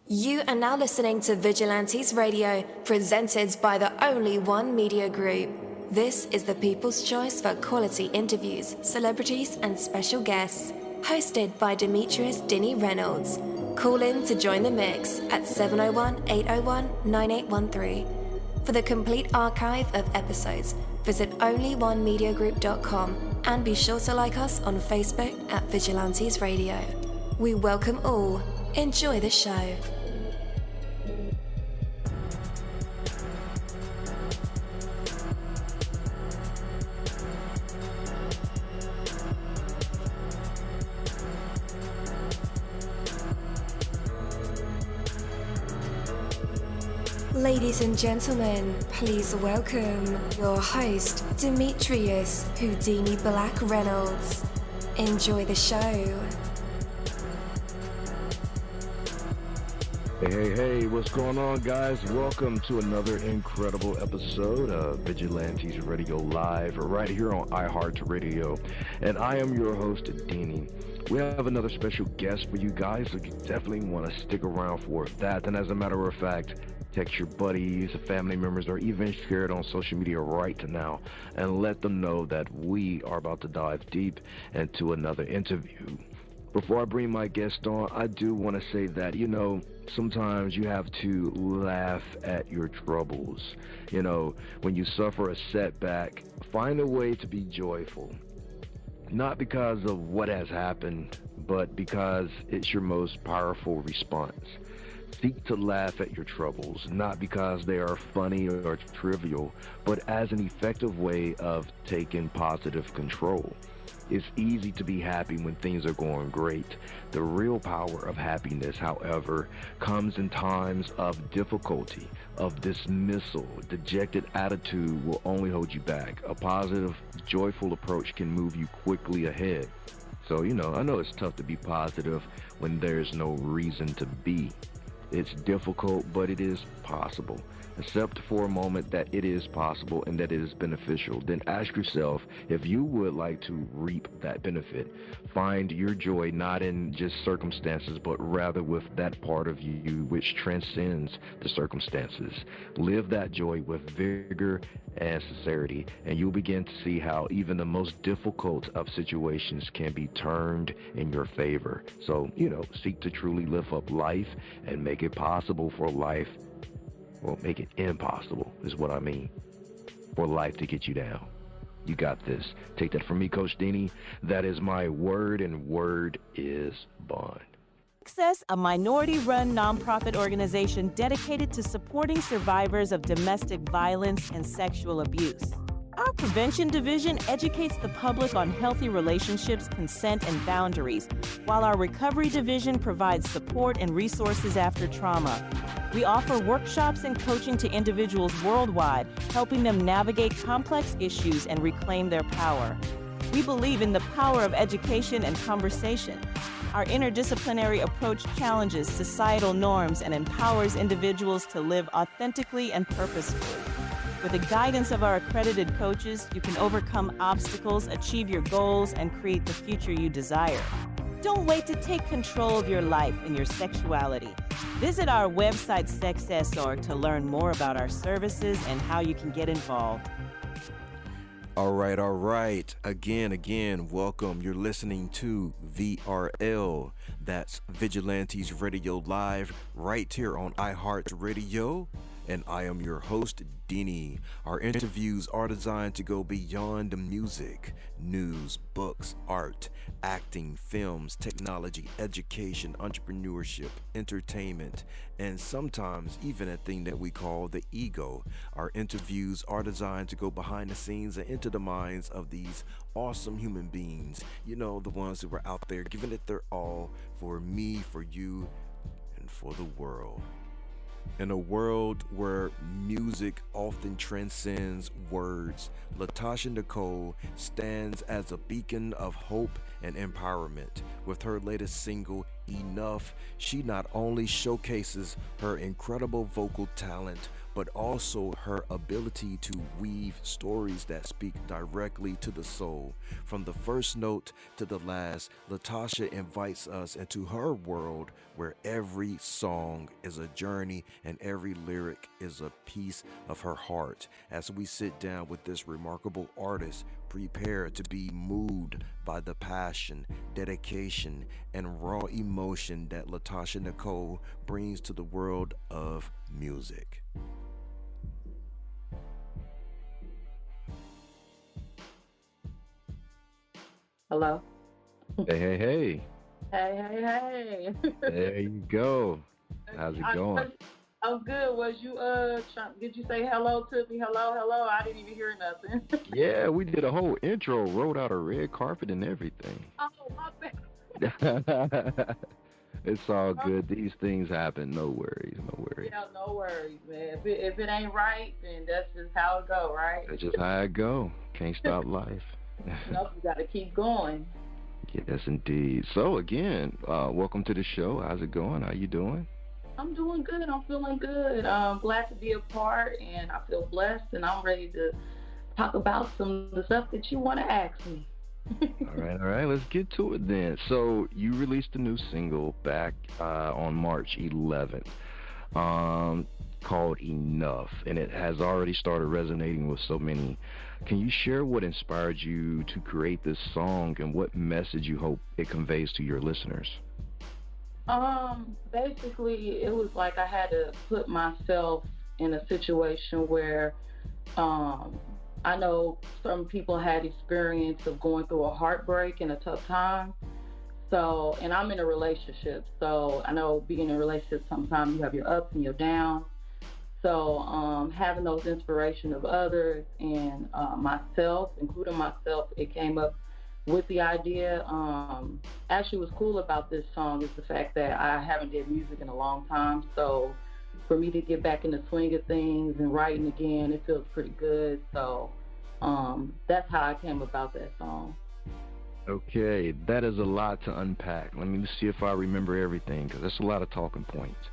You are now listening to Vigilantes Radio, presented by the Only One Media Group. This is the people's choice for quality interviews, celebrities, and special guests. Hosted by Demetrius-Reynolds. Call in to join the mix at 701-801-9813. For the complete archive of episodes, visit onlyonemediagroup.com and be sure to like us on Facebook at Vigilantes Radio. We welcome all. Enjoy the show. Ladies and gentlemen, please welcome your host, Demetrius-Reynolds. Enjoy the show. Hey, what's going on, guys? Welcome to another incredible episode of Vigilantes Radio Live right here on iHeartRadio. And I am your host, Dini. We have another special guest for you guys, so you definitely want to stick around for that. And as a matter of fact, text your buddies, family members, or even share it on social media right now and let them know that we are about to dive deep into another interview. Before I bring my guest on, I do want to say that, sometimes you have to laugh at your troubles. When you suffer a setback, find a way to be joyful. Not because of what has happened, but because it's your most powerful response. Seek to laugh at your troubles, not because they are funny or trivial, but as an effective way of taking positive control. It's easy to be happy when things are going great. The real power of happiness, however, comes in times of difficulty, of dismissal. Dejected attitude will only hold you back. A positive, joyful approach can move you quickly ahead. So, I know it's tough to be positive when there's no reason to be. It's difficult, but it is possible. Accept for a moment that it is possible and that it is beneficial. Then ask yourself if you would like to reap that benefit. Find your joy not in just circumstances, but rather with that part of you which transcends the circumstances. Live that joy with vigor and sincerity, and you'll begin to see how even the most difficult of situations can be turned in your favor. So, seek to truly live up life and make it possible for life. Well, make it impossible is what I mean, for life to get you down. You got this. Take that from me, Coach Dini. That is my word, and word is bond. Access, a minority-run nonprofit organization dedicated to supporting survivors of domestic violence and sexual abuse. Our prevention division educates the public on healthy relationships, consent, and boundaries, while our recovery division provides support and resources after trauma. We offer workshops and coaching to individuals worldwide, helping them navigate complex issues and reclaim their power. We believe in the power of education and conversation. Our interdisciplinary approach challenges societal norms and empowers individuals to live authentically and purposefully. With the guidance of our accredited coaches, you can overcome obstacles, achieve your goals, and create the future you desire. Don't wait to take control of your life and your sexuality. Visit our website, Sexessor, to learn more about our services and how you can get involved. All right. Again, welcome. You're listening to VRL. That's Vigilantes Radio Live right here on iHeartRadio. And I am your host, Dini. Our interviews are designed to go beyond the music, news, books, art, acting, films, technology, education, entrepreneurship, entertainment, and sometimes even a thing that we call the ego. Our interviews are designed to go behind the scenes and into the minds of these awesome human beings. The ones who are out there giving it their all for me, for you, and for the world. In a world where music often transcends words, Latasha Nicole stands as a beacon of hope and empowerment. With her latest single, Enough, she not only showcases her incredible vocal talent, but also her ability to weave stories that speak directly to the soul. From the first note to the last, Latasha invites us into her world where every song is a journey and every lyric is a piece of her heart. As we sit down with this remarkable artist, prepare to be moved by the passion, dedication, and raw emotion that Latasha Nicole brings to the world of music. Hello. Hey, hey, hey. Hey. There you go. How's it going? I'm good. Was you did you say hello to me? Hello? I didn't even hear nothing. Yeah, we did a whole intro, rolled out a red carpet and everything. Oh, my bad. It's all good. These things happen. No worries. Yeah, no worries, man. If it ain't right, then that's just how it go, right? That's just how it go. Can't stop life. Nope, you got to keep going. Yes, indeed. So again, welcome to the show. How's it going? How you doing? I'm doing good. I'm feeling good. I'm glad to be a part, and I feel blessed, and I'm ready to talk about some of the stuff that you want to ask me. All right. Let's get to it then. So you released a new single back on March 11th called Enough, and it has already started resonating with so many. Can you share what inspired you to create this song and what message you hope it conveys to your listeners? Basically, it was like I had to put myself in a situation where I know some people had experience of going through a heartbreak and a tough time. So, and I'm in a relationship, so I know being in a relationship, sometimes you have your ups and your downs. So, having those inspiration of others and myself, including myself, it came up with the idea. Actually, what's cool about this song is the fact that I haven't did music in a long time. So, for me to get back in the swing of things and writing again, it feels pretty good. So, that's how I came about that song. Okay, that is a lot to unpack. Let me see if I remember everything, because that's a lot of talking points.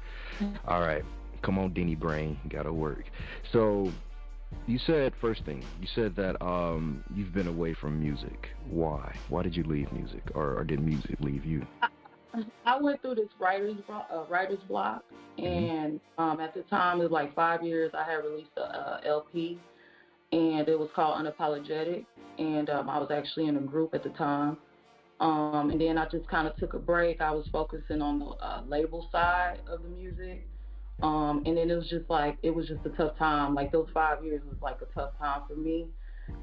All right, come on, Dini Brain, gotta work. So, you said, first thing, you said that you've been away from music. Why? Why did you leave music, or did music leave you? I went through this writer's block, and at the time, it was like 5 years, I had released a LP, and it was called Unapologetic, and I was actually in a group at the time. And then I just kind of took a break. I was focusing on the label side of the music. And then it was just a tough time. Like those 5 years was like a tough time for me.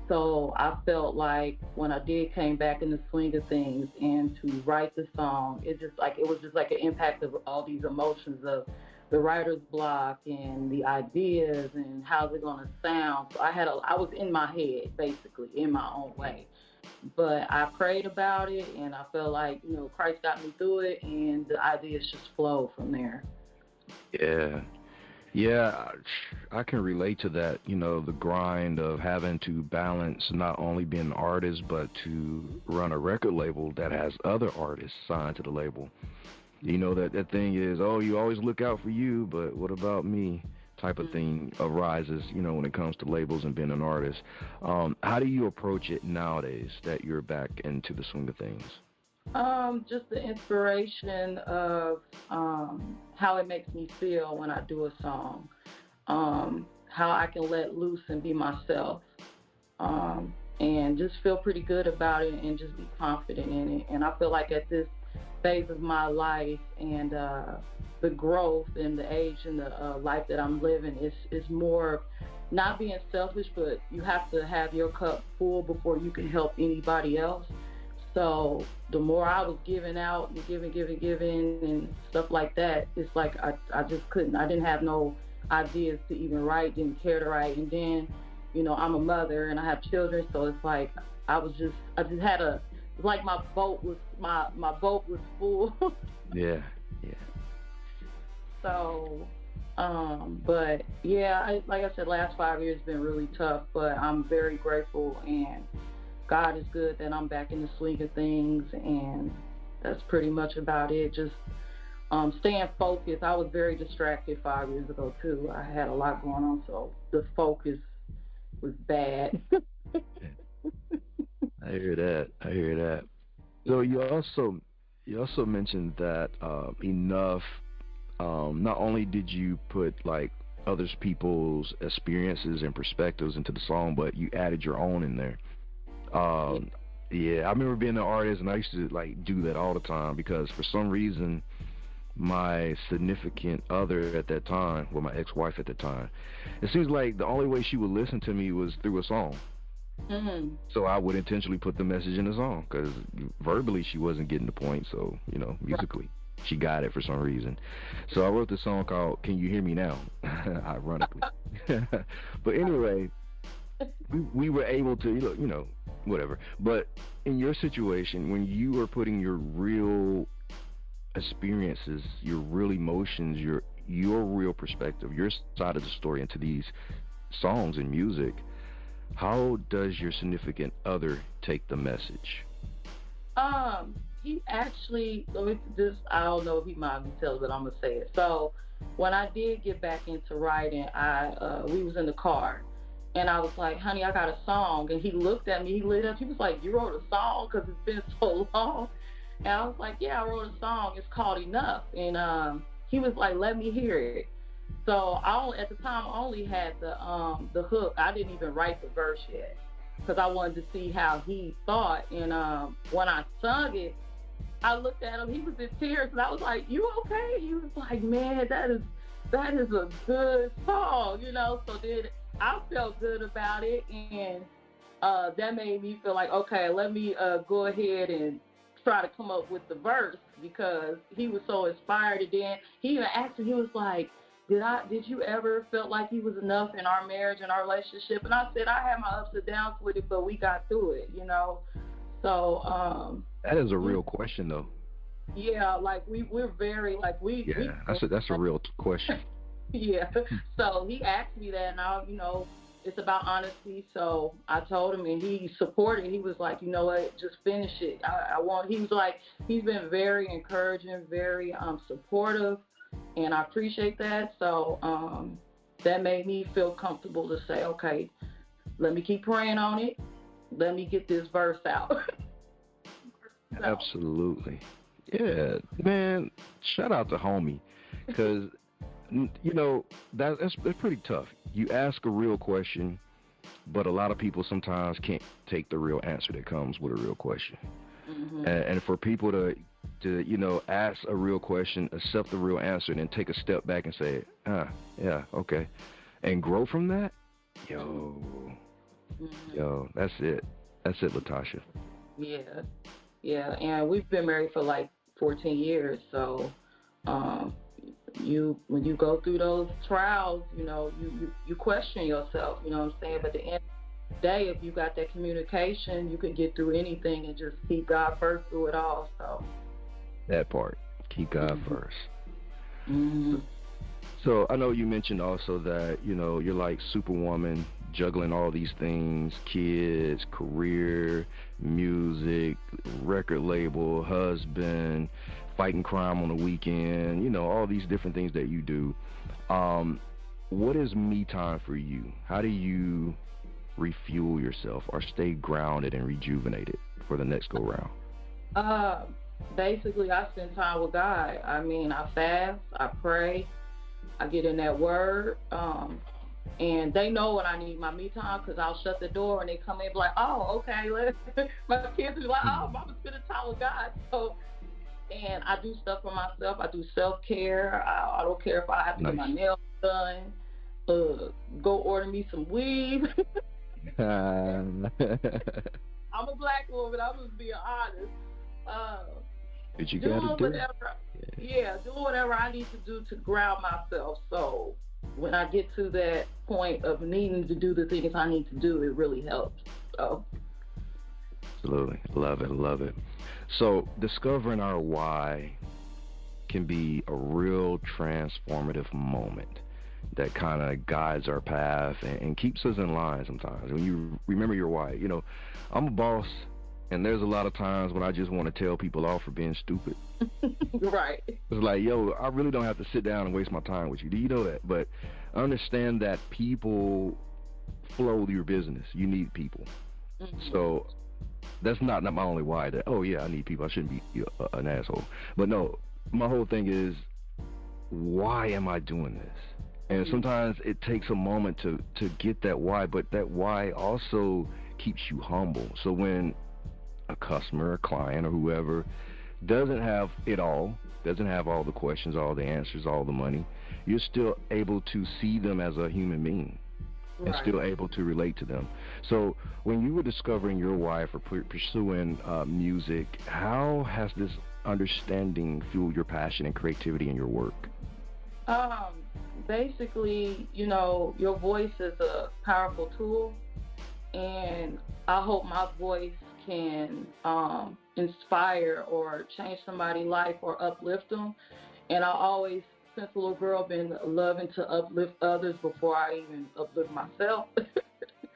So I felt like when I did came back in the swing of things and to write the song, it was just like an impact of all these emotions of the writer's block and the ideas and how's it gonna sound. So I was in my head basically in my own way. But I prayed about it and I felt like, Christ got me through it and the ideas just flowed from there. Yeah, I can relate to that, the grind of having to balance not only being an artist, but to run a record label that has other artists signed to the label. That thing is, you always look out for you, but what about me type of thing arises, when it comes to labels and being an artist. How do you approach it nowadays that you're back into the swing of things? Just the inspiration of how it makes me feel when I do a song, how I can let loose and be myself, and just feel pretty good about it and just be confident in it. And I feel like at this phase of my life and the growth and the age and the life that I'm living is more not being selfish, but you have to have your cup full before you can help anybody else. So the more I was giving out and giving and stuff like that, it's like I just couldn't. I didn't have no ideas to even write, didn't care to write. And then, I'm a mother and I have children, so it's like I just had it's like my boat was full. Yeah. So, but yeah, like I said, last 5 years has been really tough, but I'm very grateful and God is good that I'm back in the swing of things, and that's pretty much about it. Just staying focused. I was very distracted 5 years ago too. I had a lot going on, so the focus was bad. I hear that. I hear that. So you also mentioned that enough. Not only did you put like others people's experiences and perspectives into the song, but you added your own in there. Yeah, I remember being an artist, and I used to like do that all the time because for some reason, my significant other at that time, well, my ex-wife at the time, it seems like the only way she would listen to me was through a song. Mm-hmm. So I would intentionally put the message in the song because verbally she wasn't getting the point. So musically she got it for some reason. So I wrote this song called "Can You Hear Me Now?" Ironically, but anyway, we were able to whatever. But in your situation, when you are putting your real experiences, your real emotions, your real perspective, your side of the story into these songs and music, how does your significant other take the message? He actually, I don't know if he mind me telling, but I'm gonna say it. So when I did get back into writing, we was in the car, and I was like, honey, I got a song. And he looked at me, he lit up, he was like, you wrote a song? Because it's been so long. And I was like, yeah, I wrote a song, it's called Enough. And he was like, let me hear it. So at the time I only had the hook. I didn't even write the verse yet because I wanted to see how he thought. And when I sung it, I looked at him, he was in tears, and I was like, you okay? He was like, man, that is a good song, So then I felt good about it, and that made me feel like, okay, let me go ahead and try to come up with the verse because he was so inspired. And then he even asked me, he was like, did you ever feel like he was enough in our marriage and our relationship? And I said, I had my ups and downs with it, but we got through it, So that is a real question, though. Yeah, like we're very like we. Yeah, that's a real question. Yeah. So he asked me that, and it's about honesty. So I told him, and he supported. He was like, you know what, just finish it. He was like, he's been very encouraging, very supportive, and I appreciate that. So that made me feel comfortable to say, okay, let me keep praying on it. Let me get this verse out. Absolutely. Yeah, man, shout out to homie, because, that's pretty tough. You ask a real question, but a lot of people sometimes can't take the real answer that comes with a real question. Mm-hmm. And for people to ask a real question, accept the real answer, and then take a step back and say, yeah, okay, and grow from that, yo, that's it, Latasha. Yeah, and we've been married for like 14 years, so when you go through those trials, you question yourself, you know what I'm saying? But at the end of the day, if you got that communication, you can get through anything and just keep God first through it all. So that part, keep God first. Mm-hmm. So I know you mentioned also that, you're like Superwoman, juggling all these things, kids, career, music, record label, husband, fighting crime on the weekend, all these different things that you do. What is me time for you? How do you refuel yourself or stay grounded and rejuvenated for the next go round? Basically, I spend time with God. I mean, I fast, I pray, I get in that word, and they know when I need my me time because I'll shut the door and they come in and be like, oh, okay, my kids be like, oh, Mama spending time with God. So, and I do stuff for myself. I do self-care. I don't care if I have to get my nails done, go order me some weave. I'm a black woman, I'm just being honest. But you gotta do whatever, doing whatever I need to do to ground myself. So when I get to that point of needing to do the things I need to do, it really helps. So absolutely, love it. So discovering our why can be a real transformative moment that kind of guides our path and keeps us in line sometimes. When you remember your why, I'm a boss, And there's a lot of times when I just want to tell people off for being stupid. Right. It's like, yo, I really don't have to sit down and waste my time with you. Do you know that? But understand that people flow your business. You need people. So that's not my only why. That, oh, yeah, I need people. I shouldn't be an asshole. But no, my whole thing is, why am I doing this? And sometimes it takes a moment to get that why, but that why also keeps you humble. So when a customer, a client, or whoever doesn't have it all, doesn't have all the questions, all the answers, all the money, you're still able to see them as a human being and still able to relate to them. So when you were discovering your why for pursuing music, how has this understanding fueled your passion and creativity in your work? Basically, you know, your voice is a powerful tool, and I hope my voice can inspire or change somebody's life or uplift them. And I always, since a little girl, been loving to uplift others before I even uplift myself.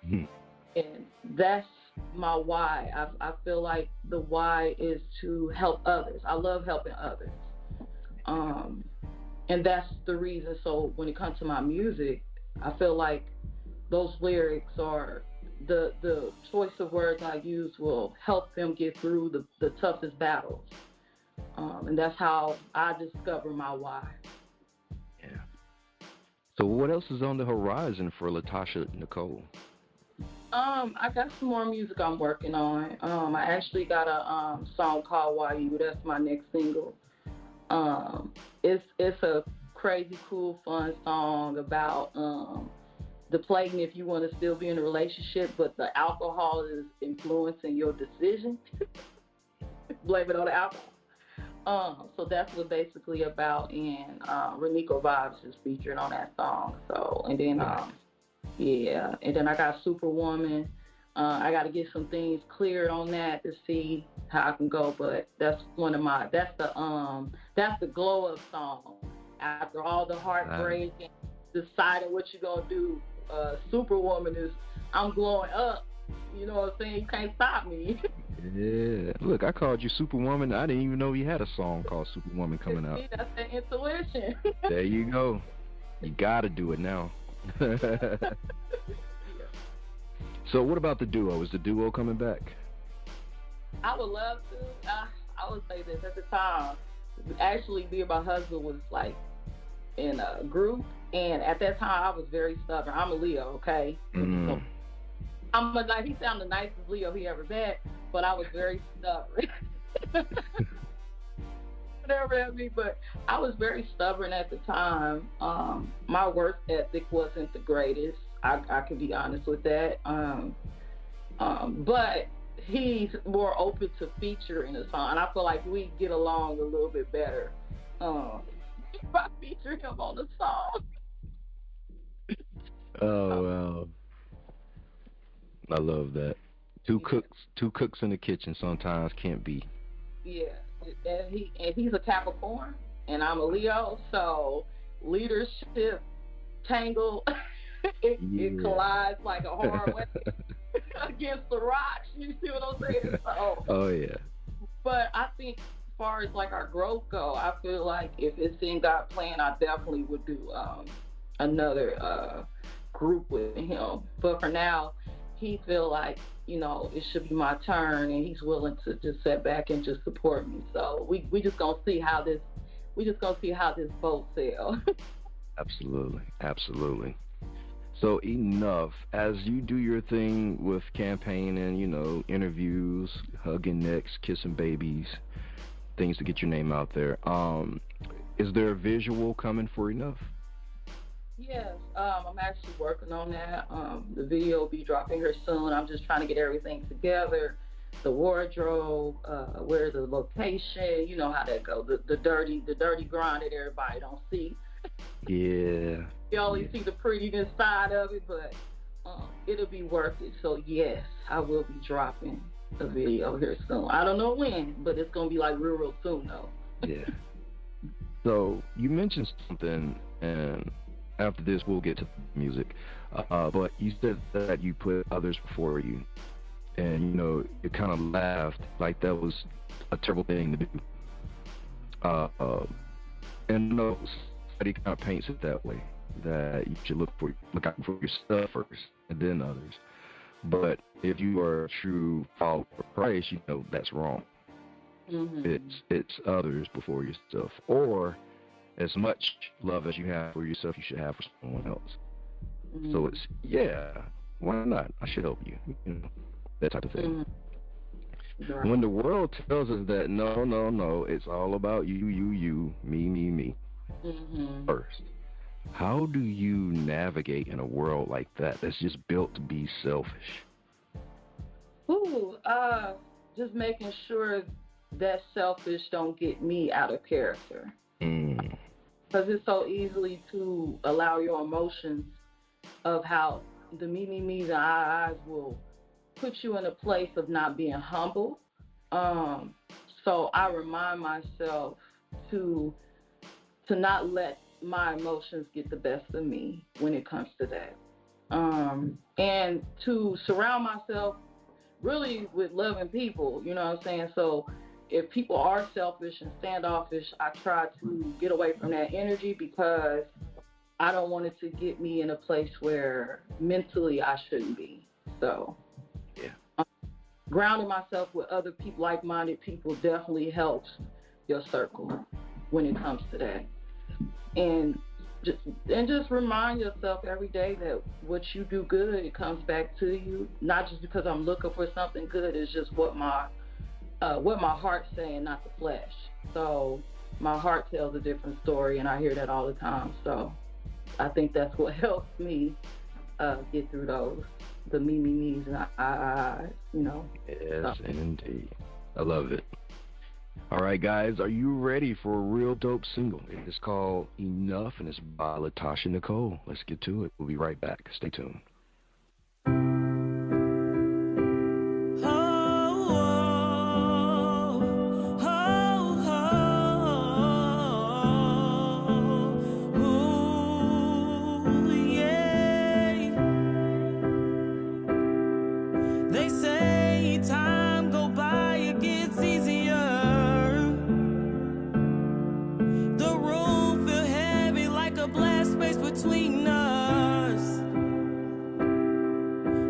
And that's my why. I feel like the why is to help others. I love helping others. And that's the reason. So when it comes to my music, I feel like those lyrics or the choice of words I use will help them get through the toughest battles. And that's how I discover my why. Yeah. So what else is on the horizon for Latasha Nicole? I got some more music I'm working on. I actually got a song called Why You. That's my next single. It's a crazy, cool, fun song about the plaguing if you want to still be in a relationship, but the alcohol is influencing your decision. Blame it on the alcohol. So that's what basically about, and Renico Vibes is featured on that song. So, and then yeah, and then I got Superwoman. I got to get some things cleared on that to see how I can go, but that's one of my, that's the glow up song. After all the heartbreak and deciding what you're gonna do, Superwoman is, I'm glowing up. You know what I'm saying? You can't stop me. Yeah. Look, I called you Superwoman. I didn't even know you had a song called Superwoman coming out. See, that's the intuition. There you go. You gotta do it now. So what about the duo? Is the duo coming back? I would love to. I would say this. At the time, actually, me and my husband was like in a group, and at that time, I was very stubborn. I'm a Leo, okay? So he sounded the nicest Leo he ever met, but I was very stubborn. Whatever that means, but I was very stubborn at the time. My work ethic wasn't the greatest. I can be honest with that. But he's more open to featuring a song, and I feel like we get along a little bit better if I feature him on the song. Oh, wow. I love that. Two cooks in the kitchen sometimes can't be. Yeah, and he's a Capricorn, and I'm a Leo, so leadership tangle, it collides like a hard way against the rocks. You see what I'm saying? So, oh yeah. But I think as far as like our growth go, I feel like if it's in God's plan, I definitely would do another group with him. But for now, he feel like, you know, it should be my turn, and he's willing to just sit back and just support me. So we just gonna see how this boat sails. Absolutely. So enough, as you do your thing with campaigning, you know, interviews, hugging necks, kissing babies, things to get your name out there. Is there a visual coming for Enough? Yes, I'm actually working on that. The video will be dropping here soon. I'm just trying to get everything together. The wardrobe, where the location, you know how that goes. The dirty grind that everybody don't see. Yeah. You only see the prettiness side of it, but it'll be worth it. So yes, I will be dropping a video here soon. I don't know when, but it's gonna be like real soon though. Yeah. So you mentioned something, and after this we'll get to music. But you said that you put others before you. and you know, you kind of laughed like that was a terrible thing to do. And no, somebody kind of paints it that way, that you should look out for yourself first and then others. But if you are a true follower of Christ, you know that's wrong. It's others before yourself, or as much love as you have for yourself, you should have for someone else. So it's, yeah, why not? I should help you, you know, that type of thing. Right. When the world tells us that no, it's all about you, me first. How do you navigate in a world like that that's just built to be selfish? Just making sure that selfish don't get me out of character. Because it's so easily to allow your emotions of how the me's and I's will put you in a place of not being humble. So I remind myself to not let my emotions get the best of me when it comes to that. And to surround myself really with loving people, you know what I'm saying? So if people are selfish and standoffish, I try to get away from that energy because I don't want it to get me in a place where mentally I shouldn't be. So grounding myself with other people, like-minded people, definitely helps your circle when it comes to that. And just remind yourself every day that what you do good, it comes back to you. Not just because I'm looking for something good, it's just what my heart's saying, not the flesh. So my heart tells a different story, and I hear that all the time. So I think that's what helps me get through the me's and I, you know. Yes, indeed. I love it. All right, guys, are you ready for a real dope single? It is called Enough, and it's by Latasha Nicole. Let's get to it. We'll be right back. Stay tuned. They say time go by, it gets easier. The room feel heavy like a black space between us.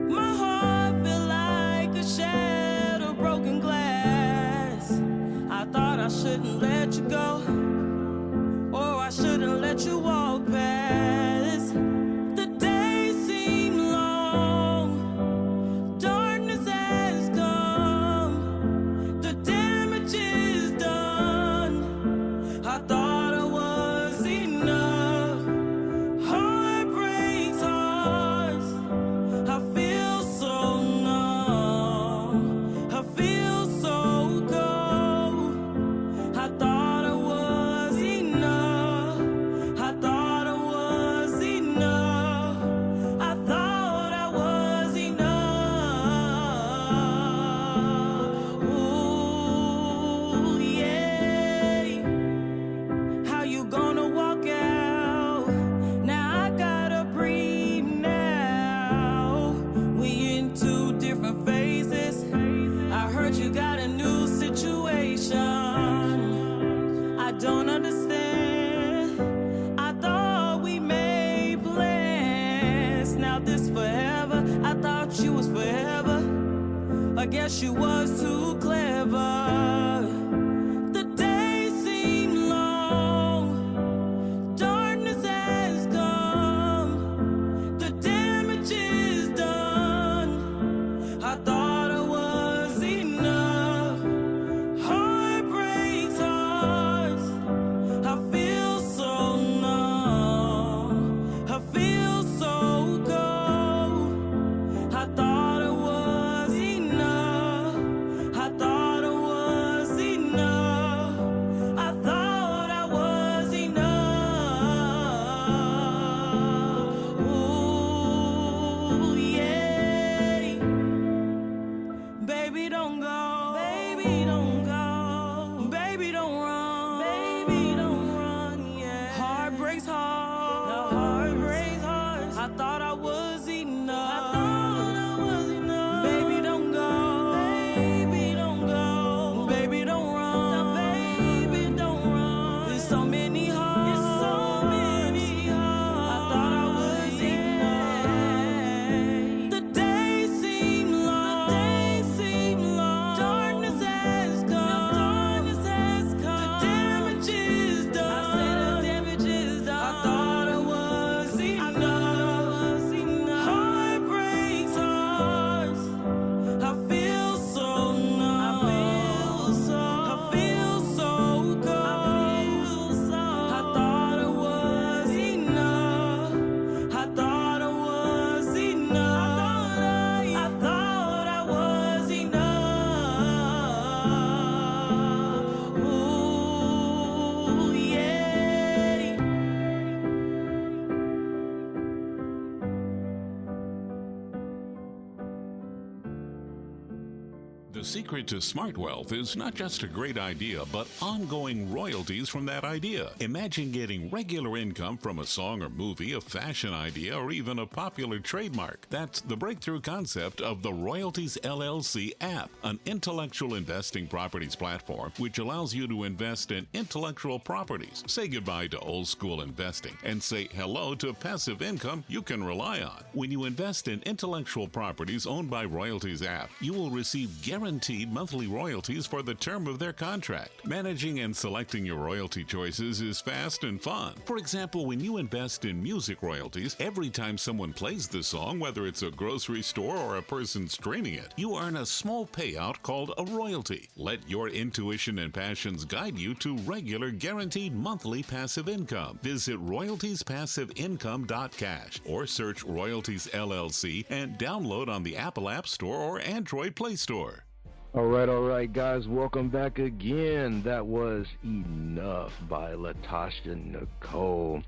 My heart feel like a shattered broken glass. I thought I shouldn't let you go, or I shouldn't let you walk past. The days seem long, darkness has come, the damage is done. I thought I was enough. Heart breaks hearts. I feel so numb. I feel so cold. I thought I was enough. I thought I was enough. I thought I was enough. Ooh, yeah. How you gonna walk out? Now I gotta breathe now. We in two different phases. I heard you got a new situation. I don't understand. I thought we made plans. Now this forever. I thought you was forever. I guess you was too clever. The days seem long. Darkness has come. The damage is done. I thought I was enough. Heart breaks hearts. I feel so numb. I feel so cold. I thought I was enough. I thought I was secret to smart wealth is not just a great idea, but ongoing royalties from that idea. Imagine getting regular income from a song or movie, a fashion idea, or even a popular trademark. That's the breakthrough concept of the Royalties LLC app, an intellectual investing properties platform which allows you to invest in intellectual properties. Say goodbye to old school investing and say hello to passive income you can rely on. When you invest in intellectual properties owned by Royalties app, you will receive guaranteed monthly royalties for the term of their contract. Managing and selecting your royalty choices is fast and fun. For example, when you invest in music royalties, every time someone plays the song, whether it's a grocery store or a person streaming it, you earn a small payout called a royalty. Let your intuition and passions guide you to regular guaranteed monthly passive income. Visit royaltiespassiveincome.cash or search Royalties LLC and download on the Apple App Store or Android Play Store. All right, guys, welcome back again. That was Enough by Latasha Nicole.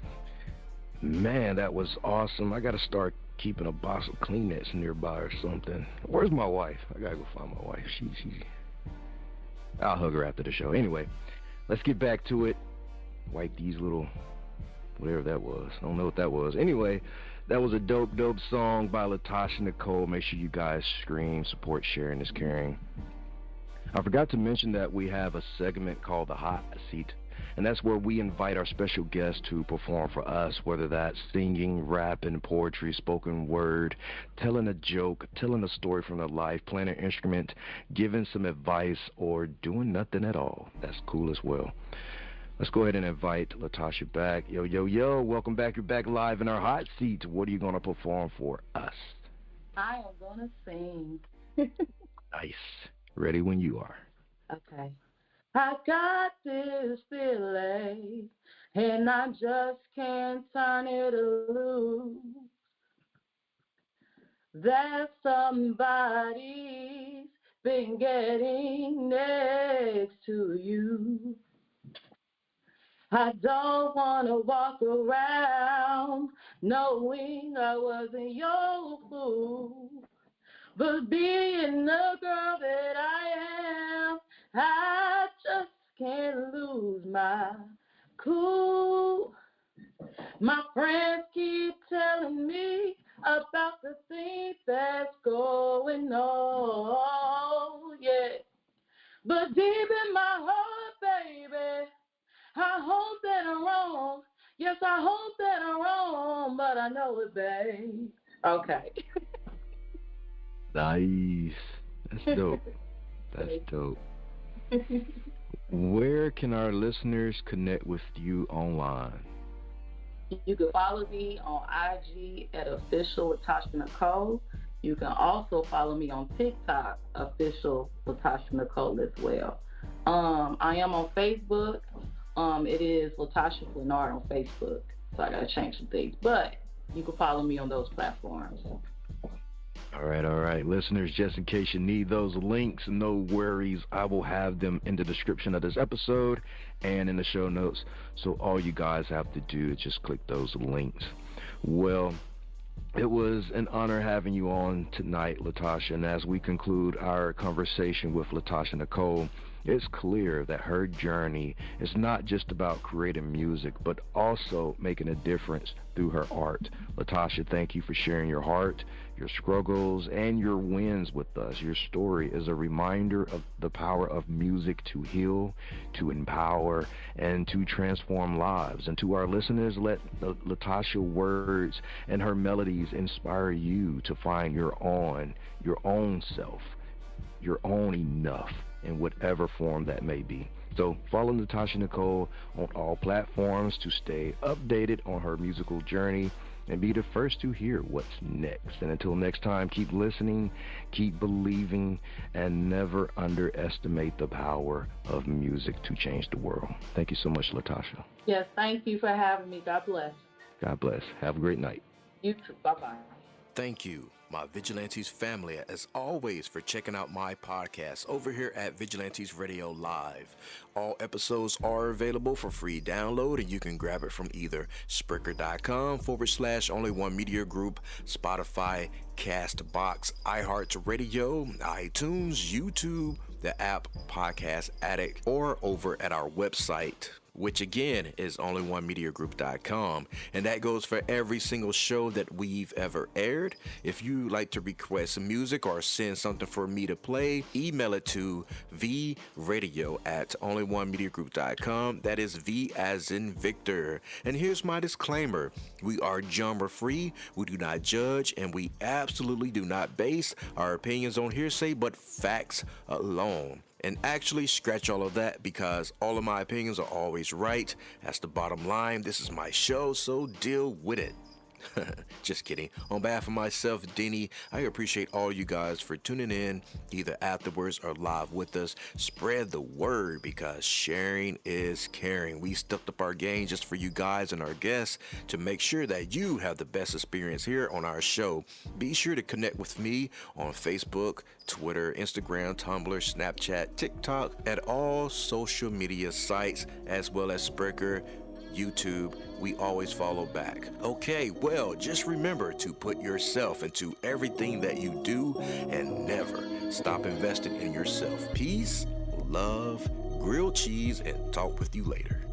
Man, that was awesome. I got to start keeping a box of Kleenex nearby or something. Where's my wife? I got to go find my wife. I'll hug her after the show. Anyway, let's get back to it. Wipe these little, whatever that was. I don't know what that was. Anyway, that was a dope song by Latasha Nicole. Make sure you guys scream, support, sharing is caring. I forgot to mention that we have a segment called The Hot Seat, and that's where we invite our special guests to perform for us, whether that's singing, rapping, poetry, spoken word, telling a joke, telling a story from their life, playing an instrument, giving some advice, or doing nothing at all. That's cool as well. Let's go ahead and invite Latasha back. Yo, welcome back. You're back live in our hot seat. What are you going to perform for us? I am going to sing. Nice. Ready when you are. Okay. I got this feeling, and I just can't turn it loose. That somebody's been getting next to you. I don't want to walk around knowing I wasn't your fool. But being the girl that I am, I just can't lose my cool. My friends keep telling me about the things that's going on, yeah. But deep in my heart, baby, I hope that I'm wrong. Yes, I hope that I'm wrong, but I know it, babe. Okay. Nice. That's dope. That's dope. Where can our listeners connect with you online? You can follow me on IG at official Latasha Nicole. You can also follow me on TikTok, official Latasha Nicole as well. I am on Facebook. It is Latasha Bernard on Facebook, so I gotta change some things. But you can follow me on those platforms. All right. Listeners, just in case you need those links, no worries. I will have them in the description of this episode and in the show notes. So all you guys have to do is just click those links. Well, it was an honor having you on tonight, Latasha. And as we conclude our conversation with Latasha Nicole, it's clear that her journey is not just about creating music, but also making a difference through her art. Latasha, thank you for sharing your heart, your struggles, and your wins with us. Your story is a reminder of the power of music to heal, to empower, and to transform lives. And to our listeners, let Latasha's words and her melodies inspire you to find your own self, your own enough, in whatever form that may be. So follow Latasha Nicole on all platforms to stay updated on her musical journey and be the first to hear what's next. And until next time, keep listening, keep believing, and never underestimate the power of music to change the world. Thank you so much, Latasha. Yes, thank you for having me. God bless. God bless. Have a great night. You too. Bye-bye. thank you, my Vigilantes family, as always, for checking out my podcast over here at Vigilantes Radio Live. All episodes are available for free download, and you can grab it from either Spreaker.com/Only One Media Group, Spotify, Castbox, iHeartRadio, iTunes, YouTube, the app Podcast Addict, or over at our website, which again is onlyonemediagroup.com, and that goes for every single show that we've ever aired. If you like to request some music or send something for me to play, email it to vradio@onlyonemediagroup.com. That is V as in Victor. And here's my disclaimer: we are genre free, we do not judge, and we absolutely do not base our opinions on hearsay but facts alone. And actually, scratch all of that, because all of my opinions are always right. That's the bottom line. This is my show, so deal with it. Just kidding. On behalf of myself, Denny, I appreciate all you guys for tuning in, either afterwards or live with us. Spread the word, because sharing is caring. We stepped up our game just for you guys and our guests to make sure that you have the best experience here on our show. Be sure to connect with me on Facebook, Twitter, Instagram, Tumblr, Snapchat, TikTok, at all social media sites, as well as Spreaker, YouTube. We always follow back. Okay, well, just remember to put yourself into everything that you do and never stop investing in yourself. Peace, love, grilled cheese, and talk with you later.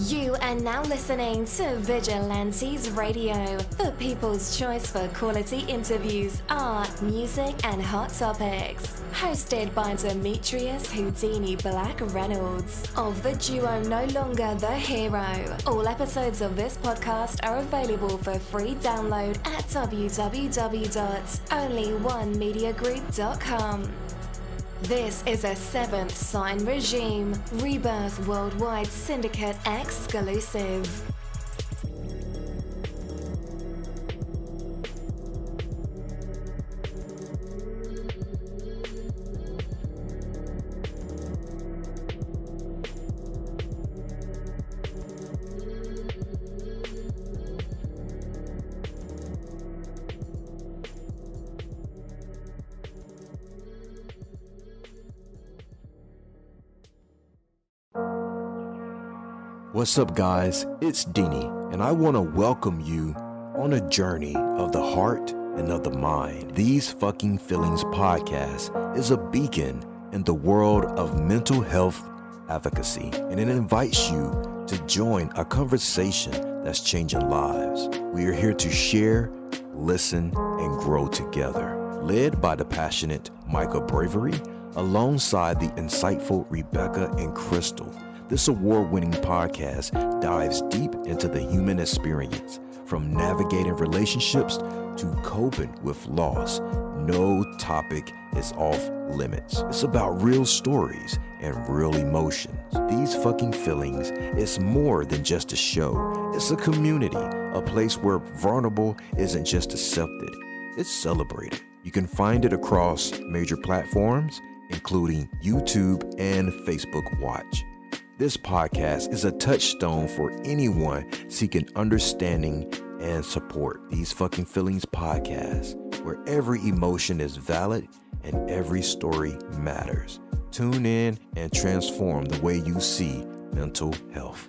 You are now listening to Vigilantes Radio, the people's choice for quality interviews, art, music, and hot topics. Hosted by Demetrius Whodini-Blak Reynolds of the duo No Longer the Hero. All episodes of this podcast are available for free download at www.onlyonemediagroup.com. This is a Seventh Sign Regime Rebirth Worldwide Syndicate exclusive. What's up, guys? It's Dini, and I want to welcome you on a journey of the heart and of the mind. These Fucking Feelings podcast is a beacon in the world of mental health advocacy, and it invites you to join a conversation that's changing lives. We are here to share, listen, and grow together. Led by the passionate Micah Bravery, alongside the insightful Rebecca and Crystal. This award-winning podcast dives deep into the human experience, from navigating relationships to coping with loss. No topic is off limits. It's about real stories and real emotions. These Fucking Feelings is more than just a show. It's a community, a place where vulnerable isn't just accepted, it's celebrated. You can find it across major platforms, including YouTube and Facebook Watch. This podcast is a touchstone for anyone seeking understanding and support. These Fucking Feelings podcast, where every emotion is valid and every story matters. Tune in and transform the way you see mental health.